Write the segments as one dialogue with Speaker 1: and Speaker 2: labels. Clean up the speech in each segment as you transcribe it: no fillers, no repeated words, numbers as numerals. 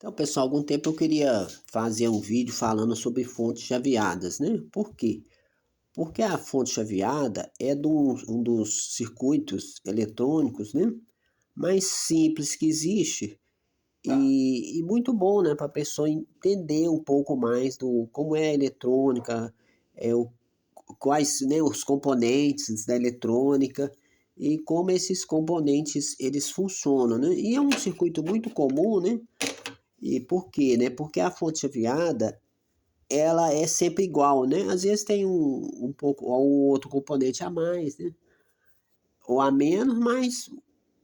Speaker 1: Então, pessoal, há algum tempo eu queria fazer um vídeo falando sobre fontes chaveadas, né? Por quê? Porque a fonte chaveada é um dos circuitos eletrônicos, né? Mais simples que existe e muito bom, né? Para a pessoa entender um pouco mais do como é a eletrônica, quais, né, os componentes da eletrônica e como esses componentes eles funcionam, né? E é um circuito muito comum, né? E por quê, né? Porque a fonte chaveada, ela é sempre igual, né? Às vezes tem um pouco, ou um outro componente a mais, né? Ou a menos, mas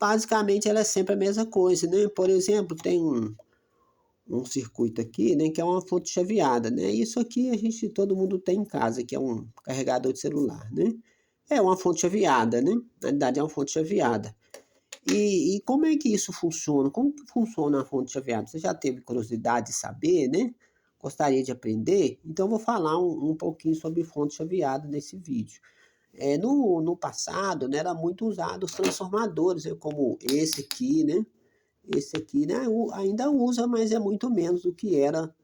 Speaker 1: basicamente ela é sempre a mesma coisa, né? Por exemplo, tem um circuito aqui, né? Que é uma fonte chaveada, né? Isso aqui todo mundo tem em casa, que é um carregador de celular, né? É uma fonte chaveada, né? Na verdade é uma fonte chaveada. E como é que isso funciona? Como que funciona a fonte chaveada? Você já teve curiosidade de saber, né? Gostaria de aprender? Então eu vou falar um pouquinho sobre fonte chaveada nesse vídeo. No passado, né, era muito usado os transformadores, né, como esse aqui, né? Esse aqui, né, ainda usa, mas é muito menos do que era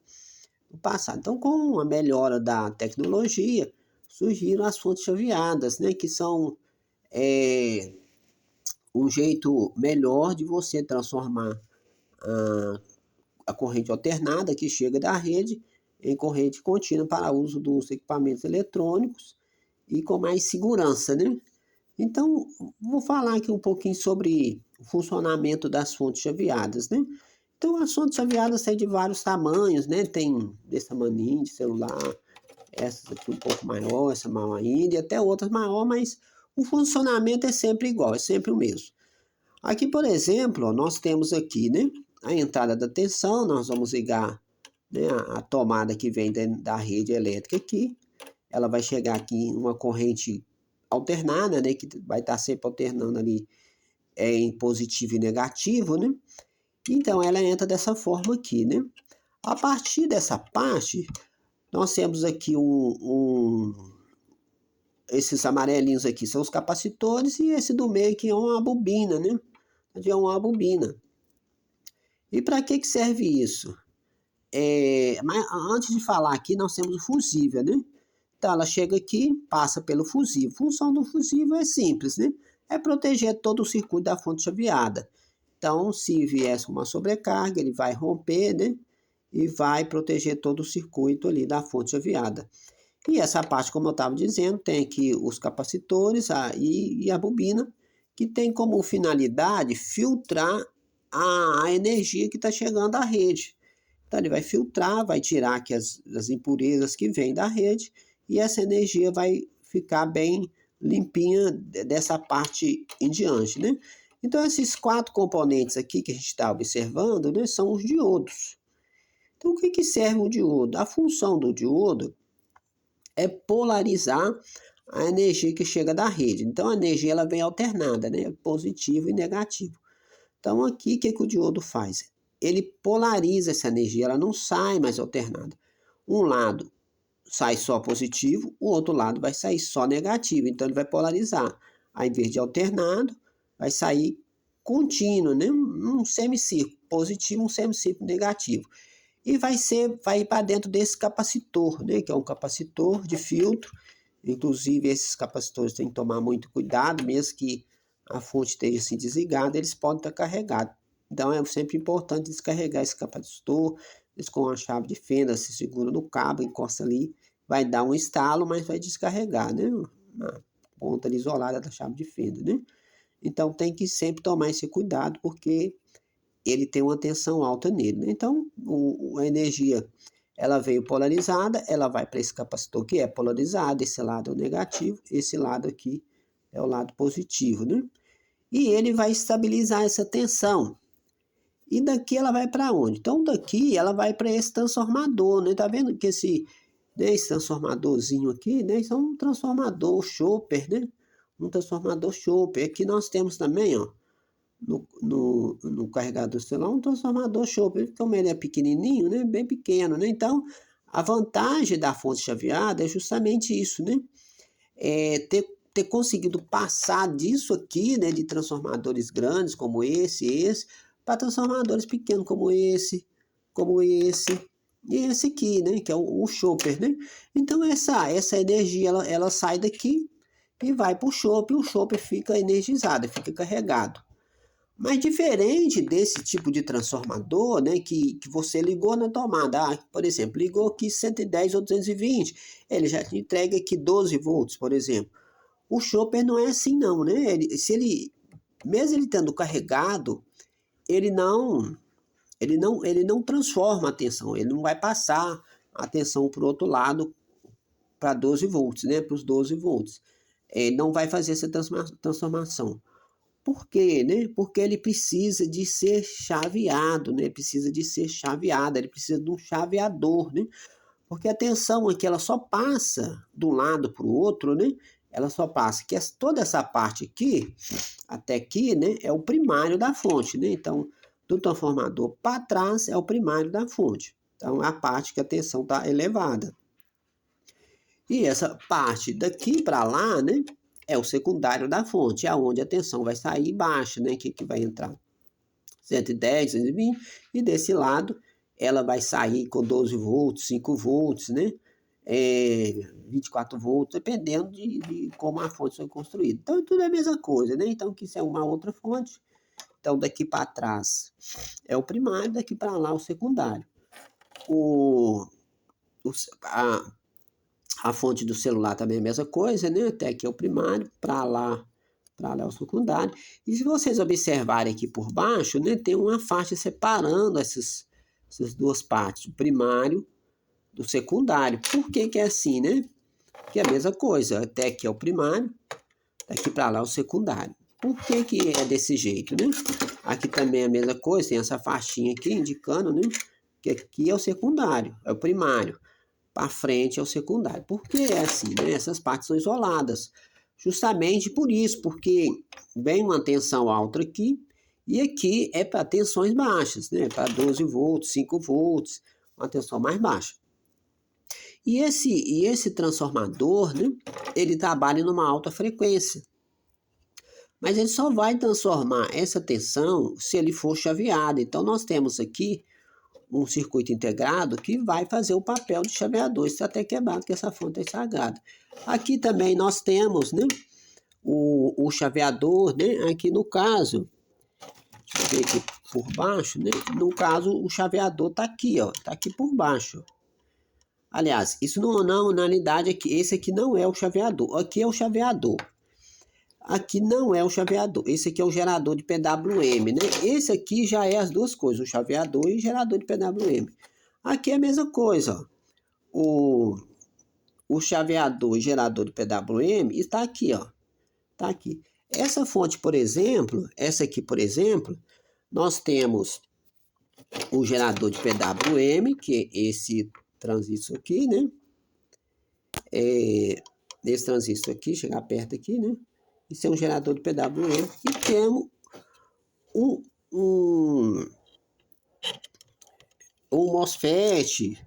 Speaker 1: no passado. Então, com a melhora da tecnologia, surgiram as fontes chaveadas, né, que são é, um jeito melhor de você transformar a, a corrente alternada que chega da rede em corrente contínua para uso dos equipamentos eletrônicos e com mais segurança, né? Então, vou falar aqui um pouquinho sobre o funcionamento das fontes chaveadas, né? Então, as fontes chaveadas têm de vários tamanhos, né? Tem desse tamanho de celular, essas aqui um pouco maior, essa maior ainda, e até outras maior, mas o funcionamento é sempre igual, é sempre o mesmo. Aqui, por exemplo, ó, nós temos aqui, né, a entrada da tensão, nós vamos ligar, né, a tomada que vem da rede elétrica aqui, ela vai chegar aqui em uma corrente alternada, né, que vai estar sempre alternando ali em positivo e negativo, né? Então ela entra dessa forma aqui, né? A partir dessa parte, nós temos aqui esses amarelinhos aqui são os capacitores e esse do meio aqui é uma bobina, né? É uma bobina. E para que serve isso? Mas antes de falar aqui, nós temos o fusível, né? Então ela chega aqui, passa pelo fusível. A função do fusível é simples, né? É proteger todo o circuito da fonte chaveada. Então, se viesse uma sobrecarga, ele vai romper, né? E vai proteger todo o circuito ali da fonte chaveada. E essa parte, como eu estava dizendo, tem aqui os capacitores e a bobina, que tem como finalidade filtrar a energia que está chegando à rede. Então ele vai filtrar, vai tirar aqui as impurezas que vêm da rede e essa energia vai ficar bem limpinha dessa parte em diante, né? Então esses quatro componentes aqui que a gente está observando, né, são os diodos. Então o que serve o diodo? A função do diodo é polarizar a energia que chega da rede. Então a energia ela vem alternada, né, positivo e negativo. Então aqui o que o diodo faz? Ele polariza essa energia, ela não sai mais alternada. Um lado sai só positivo, o outro lado vai sair só negativo. Então ele vai polarizar. Ao invés de alternado, vai sair contínuo, né? Um semicírculo positivo, um semicírculo negativo. E vai ir para dentro desse capacitor, né? Que é um capacitor de filtro. Inclusive, esses capacitores têm que tomar muito cuidado, mesmo que a fonte esteja assim desligada, eles podem estar carregados. Então é sempre importante descarregar esse capacitor, eles com a chave de fenda se segura no cabo, encosta ali, vai dar um estalo, mas vai descarregar, né? Na ponta ali isolada da chave de fenda, né? Então tem que sempre tomar esse cuidado, porque ele tem uma tensão alta nele, né? Então a energia ela veio polarizada, ela vai para esse capacitor que é polarizado, esse lado é o negativo, esse lado aqui é o lado positivo, né? E ele vai estabilizar essa tensão. E daqui ela vai para onde? Então daqui ela vai para esse transformador, né? Tá vendo que esse transformadorzinho aqui, né? Isso é um transformador chopper, né? Um transformador chopper. Aqui nós temos também, ó, no carregador celular, um transformador chopper. Como ele é pequenininho, né? Bem pequeno, né? Então a vantagem da fonte chaveada é justamente isso, né? Ter conseguido passar disso aqui, né, de transformadores grandes como esse, para transformadores pequenos como esse, como esse e esse aqui, né? Que é o chopper, né? Então essa energia ela sai daqui e vai para o chopper fica energizado, fica carregado. Mas diferente desse tipo de transformador, né, que você ligou na tomada, por exemplo, ligou aqui 110 ou 220, ele já te entrega aqui 12 volts, por exemplo. O chopper não é assim não, né? Mesmo ele estando carregado, ele não transforma a tensão, ele não vai passar a tensão para o outro lado para 12 volts, né, para os 12 volts. Ele não vai fazer essa transformação. Por quê, né? Porque ele precisa de ser chaveado, né? Precisa de ser chaveado, ele precisa de um chaveador, né? Porque a tensão aqui, ela só passa de um lado para o outro, né? Ela só passa, que toda essa parte aqui, até aqui, né? É o primário da fonte, né? Então, do transformador para trás é o primário da fonte. Então, é a parte que a tensão está elevada. E essa parte daqui para lá, né? É o secundário da fonte, é onde a tensão vai sair baixa, né? Que vai entrar 110, 220, e desse lado ela vai sair com 12 volts, 5 volts, né? 24 volts, dependendo de como a fonte foi construída. Então, tudo é a mesma coisa, né? Então, aqui isso é uma outra fonte. Então, daqui para trás é o primário, daqui para lá o secundário. A fonte do celular também é a mesma coisa, né? Até aqui é o primário, para lá é o secundário. E se vocês observarem aqui por baixo, né, tem uma faixa separando essas duas partes, o primário do secundário. Por que que é assim, né? Que é a mesma coisa, até aqui é o primário, daqui para lá é o secundário. Por que que é desse jeito, né? Aqui também é a mesma coisa, tem essa faixinha aqui indicando, né, que aqui é o secundário, é o primário. Para frente é o secundário. Por que é assim, né? Essas partes são isoladas. Justamente por isso, porque vem uma tensão alta aqui, e aqui é para tensões baixas, né? Para 12 volts, 5 volts, uma tensão mais baixa. E esse transformador, né? Ele trabalha numa alta frequência. Mas ele só vai transformar essa tensão se ele for chaveado. Então, nós temos aqui um circuito integrado que vai fazer o papel de chaveador. Isso até quebrado, que essa fonte é sagrada. Aqui também nós temos, né, o chaveador, né, aqui no caso, deixa eu ver aqui por baixo, né, no caso o chaveador está aqui, ó, está aqui por baixo. Aliás, isso não, na realidade, aqui, esse aqui não é o chaveador, aqui é o chaveador. Aqui não é o chaveador, esse aqui é o gerador de PWM, né? Esse aqui já é as duas coisas, o chaveador e o gerador de PWM. Aqui é a mesma coisa, ó. O chaveador e gerador de PWM está aqui, ó. Está aqui. Essa fonte, por exemplo, essa aqui, por exemplo, nós temos o gerador de PWM, que é esse transistor aqui, né? Esse transistor aqui, chegar perto aqui, né? Isso é um gerador de PWM. E temos um MOSFET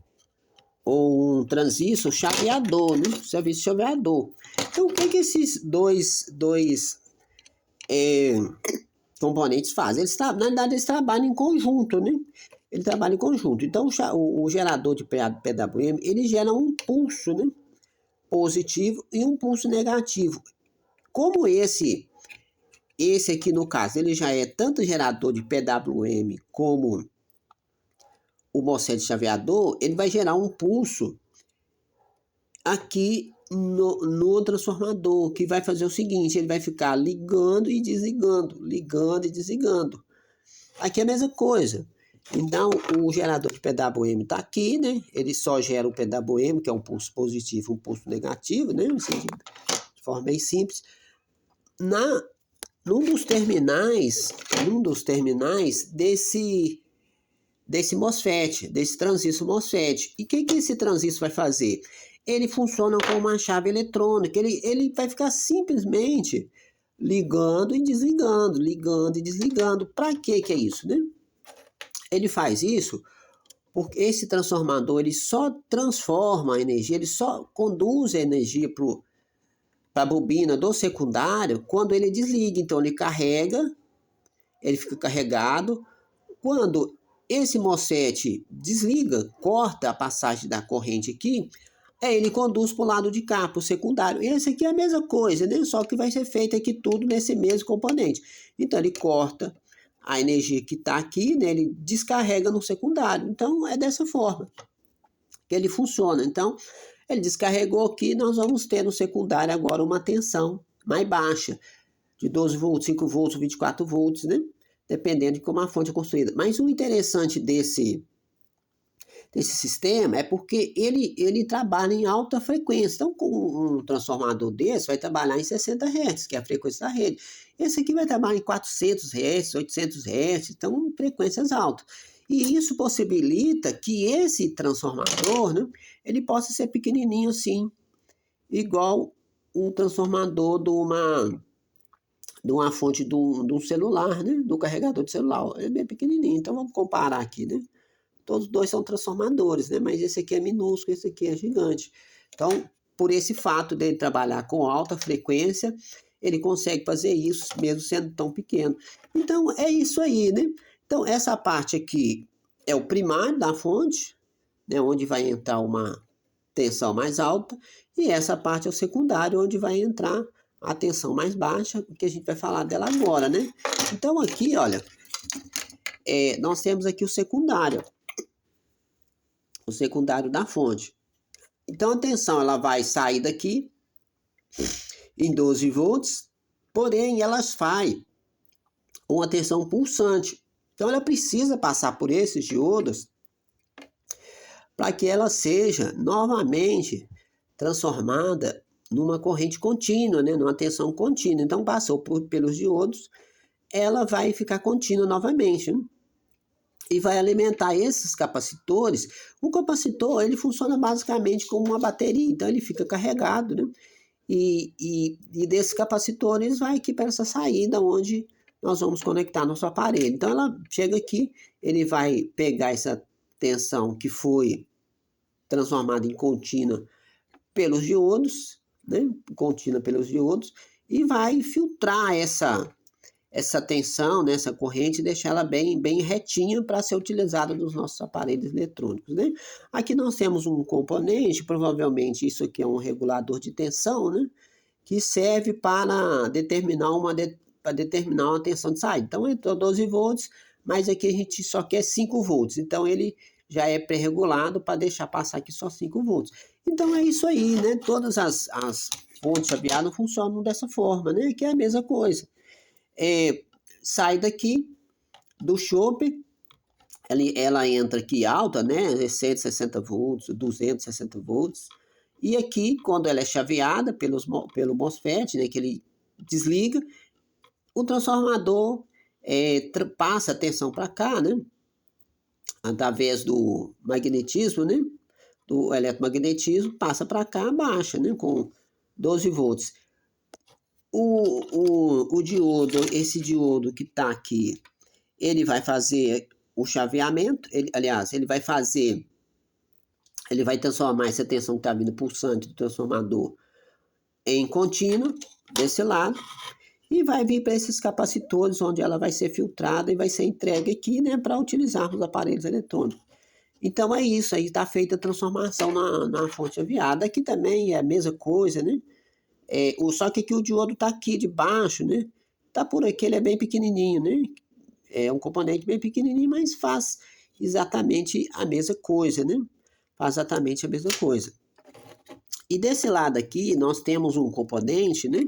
Speaker 1: ou um transistor chaveador, né? Serviço chaveador. Então, o que esses dois componentes fazem? Na verdade, eles trabalham em conjunto, né? Ele trabalha em conjunto. Então, o gerador de PWM, ele gera um pulso, né, positivo e um pulso negativo. Como esse aqui, no caso, ele já é tanto gerador de PWM como o MOSFET chaveador, ele vai gerar um pulso aqui no transformador, que vai fazer o seguinte, ele vai ficar ligando e desligando, ligando e desligando. Aqui é a mesma coisa. Então, o gerador de PWM está aqui, né? Ele só gera o PWM, que é um pulso positivo e um pulso negativo, né? Assim, de forma bem simples. Num dos terminais desse MOSFET, desse transistor MOSFET. E o que esse transistor vai fazer? Ele funciona como uma chave eletrônica. Ele vai ficar simplesmente ligando e desligando, ligando e desligando. Para que é isso, né? Ele faz isso porque esse transformador ele só transforma a energia, ele só conduz a energia para a bobina do secundário quando ele desliga. Então ele carrega, ele fica carregado. Quando esse MOSFET desliga, corta a passagem da corrente aqui, ele conduz para o lado de cá, para o secundário. Esse aqui é a mesma coisa, né? Só que vai ser feito aqui tudo nesse mesmo componente. Então, ele corta a energia que está aqui, né? Ele descarrega no secundário. Então, é dessa forma que ele funciona. Então, ele descarregou aqui, nós vamos ter no secundário agora uma tensão mais baixa, de 12 volts, 5 volts, 24 volts, né? Dependendo de como a fonte é construída. Mas o interessante desse sistema é porque ele trabalha em alta frequência. Então, com um transformador desse, vai trabalhar em 60 Hz, que é a frequência da rede. Esse aqui vai trabalhar em 400 Hz, 800 Hz, então frequências altas. E isso possibilita que esse transformador, né, ele possa ser pequenininho assim, igual um transformador de uma fonte de um celular, né? Do carregador de celular. É bem pequenininho. Então, vamos comparar aqui, né? Todos os dois são transformadores, né? Mas esse aqui é minúsculo, esse aqui é gigante. Então, por esse fato dele trabalhar com alta frequência, ele consegue fazer isso, mesmo sendo tão pequeno. Então, é isso aí, né? Então, essa parte aqui é o primário da fonte, né? Onde vai entrar uma tensão mais alta. E essa parte é o secundário, onde vai entrar a tensão mais baixa, que a gente vai falar dela agora, né? Então, aqui, olha, nós temos aqui o secundário da fonte. Então, a tensão ela vai sair daqui em 12 volts, porém, ela faz uma tensão pulsante. Então, ela precisa passar por esses diodos para que ela seja novamente transformada numa corrente contínua, né? Numa tensão contínua. Então, passou pelos diodos, ela vai ficar contínua novamente, né? E vai alimentar esses capacitores. O capacitor, ele funciona basicamente como uma bateria, então ele fica carregado, né? E desses capacitores vai aqui para essa saída onde nós vamos conectar nosso aparelho. Então ela chega aqui, ele vai pegar essa tensão que foi transformada em contínua pelos diodos, né? Contínua pelos diodos, e vai filtrar essa tensão, né, essa corrente, deixar ela bem retinha para ser utilizada nos nossos aparelhos eletrônicos, né? Aqui nós temos um componente, provavelmente isso aqui é um regulador de tensão, né, que serve para determinar uma tensão de saída. Então entrou 12 volts, mas aqui a gente só quer 5 volts, então ele já é pré-regulado para deixar passar aqui só 5 volts. Então é isso aí, né? Todas as fontes chaveadas funcionam dessa forma, né? Que é a mesma coisa. Sai daqui do chope, ela entra aqui alta, né, 160 volts, 260 volts, e aqui, quando ela é chaveada pelo MOSFET, né, que ele desliga, o transformador passa a tensão para cá, né, através do magnetismo, né, do eletromagnetismo, passa para cá, baixa, né, com 12 volts. O diodo, esse diodo que está aqui, ele vai fazer o chaveamento, ele vai transformar essa tensão que está vindo pulsante do transformador em contínua, desse lado, e vai vir para esses capacitores, onde ela vai ser filtrada e vai ser entregue aqui, né, para utilizar nos aparelhos eletrônicos. Então é isso, aí está feita a transformação na fonte chaveada. Aqui também é a mesma coisa, né? Só que aqui o diodo está aqui de baixo, né? Tá por aqui, ele é bem pequenininho, né? É um componente bem pequenininho, mas faz exatamente a mesma coisa, né? Faz exatamente a mesma coisa. E desse lado aqui, nós temos um componente, né?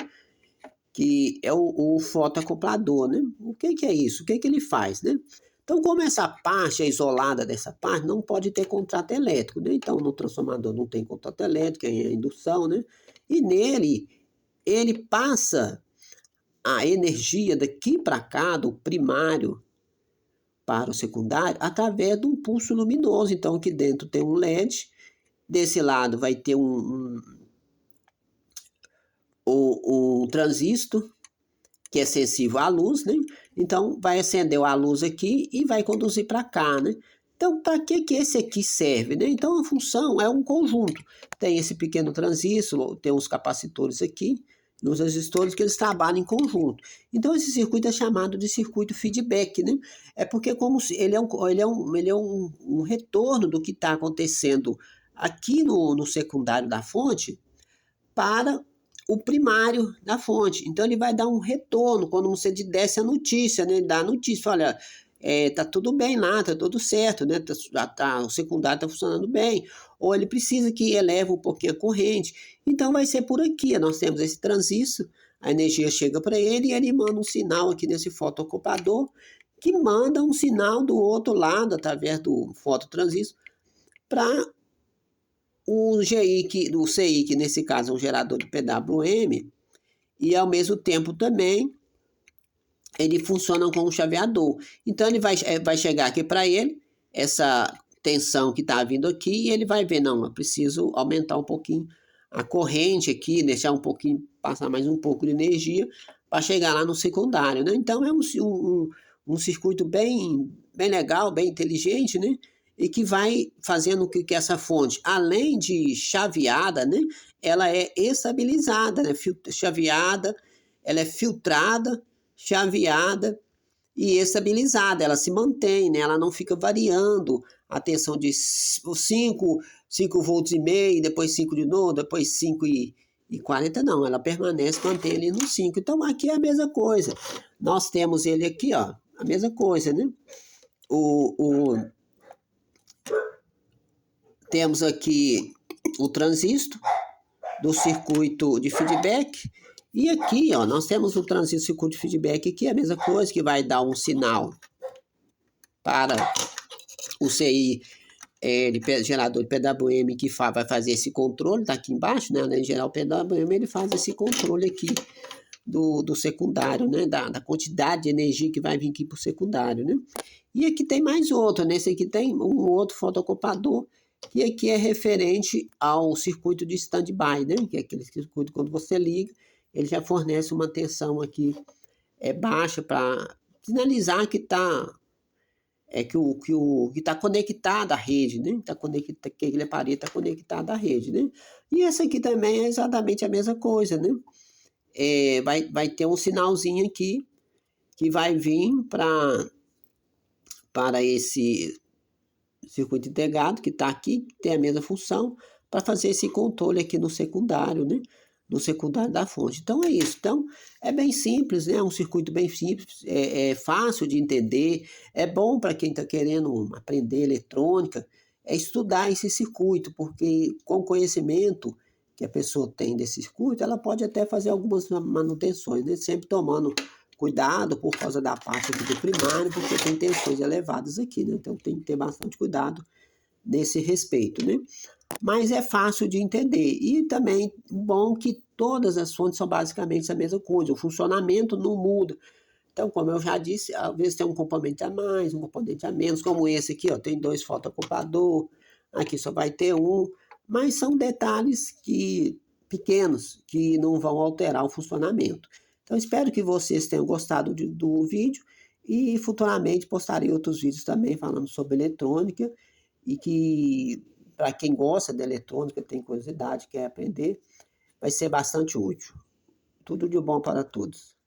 Speaker 1: Que é o fotoacoplador, né? O que é isso? O que ele faz, né? Então, como essa parte é isolada dessa parte, não pode ter contato elétrico, né? Então, no transformador não tem contato elétrico, é indução, né? E nele, ele passa a energia daqui para cá, do primário para o secundário, através de um pulso luminoso. Então, aqui dentro tem um LED, desse lado vai ter um transistor, que é sensível à luz, né? Então, vai acender a luz aqui e vai conduzir para cá, né? Então, para que esse aqui serve, né? Então, a função é um conjunto. Tem esse pequeno transistor, tem os capacitores aqui, nos resistores que eles trabalham em conjunto. Então, esse circuito é chamado de circuito feedback, né? É porque como ele é um retorno do que está acontecendo aqui no secundário da fonte para o primário da fonte. Então, ele vai dar um retorno quando você desce a notícia, né? Ele dá a notícia, olha, tá tudo bem lá, tá tudo certo, né? O secundário está funcionando bem. Ou ele precisa que eleve um pouquinho a corrente. Então, vai ser por aqui. Nós temos esse transistor, a energia chega para ele e ele manda um sinal aqui nesse fotoocupador que manda um sinal do outro lado, através do fototransistor, para o CI, que nesse caso é um gerador de PWM, e ao mesmo tempo também ele funciona como um chaveador. Então ele vai chegar aqui para ele, essa tensão que está vindo aqui, e ele vai ver, não, eu preciso aumentar um pouquinho a corrente aqui, deixar um pouquinho, passar mais um pouco de energia para chegar lá no secundário, né? Então é um circuito bem legal, bem inteligente, né? E que vai fazendo com que essa fonte, além de chaveada, né? Ela é estabilizada, né? Chaveada, ela é filtrada, chaveada e estabilizada, ela se mantém, né? Ela não fica variando a tensão de 5 volts e meio, depois 5 de novo, depois 5 e 40, não, ela permanece, mantém ali no 5. Então aqui é a mesma coisa. Nós temos ele aqui, ó, a mesma coisa, né? Temos aqui o transistor do circuito de feedback. E aqui, ó, nós temos o transistor circuito de feedback aqui, a mesma coisa, que vai dar um sinal para o CI de gerador de PWM que vai fazer esse controle, tá aqui embaixo, né? Além de gerar o PWM, ele faz esse controle aqui do secundário, né? Da quantidade de energia que vai vir aqui para o secundário, né? E aqui tem mais outro, nesse aqui tem um outro fotoocupador, que aqui é referente ao circuito de standby, né? Que é aquele circuito quando você liga, ele já fornece uma tensão aqui baixa para sinalizar que está que está conectado à rede, né? Que aquele aparelho está conectado à rede, né? E essa aqui também é exatamente a mesma coisa, né? Vai ter um sinalzinho aqui que vai vir para esse circuito integrado que está aqui, que tem a mesma função, para fazer esse controle aqui no secundário, né? No secundário da fonte. Então é isso. Então é bem simples, né? É um circuito bem simples, é fácil de entender, é bom para quem está querendo aprender eletrônica, estudar esse circuito, porque com o conhecimento que a pessoa tem desse circuito, ela pode até fazer algumas manutenções, né? Sempre tomando cuidado por causa da parte aqui do primário, porque tem tensões elevadas aqui, né? Então tem que ter bastante cuidado nesse respeito, né? Mas é fácil de entender. E também bom que todas as fontes são basicamente a mesma coisa, o funcionamento não muda. Então, como eu já disse, às vezes tem um componente a mais, um componente a menos, como esse aqui, ó, tem 2 fotoocupador, aqui só vai ter um, mas são detalhes pequenos que não vão alterar o funcionamento. Então, espero que vocês tenham gostado do vídeo e futuramente postarei outros vídeos também falando sobre eletrônica e que, para quem gosta de eletrônica, tem curiosidade, quer aprender, vai ser bastante útil. Tudo de bom para todos.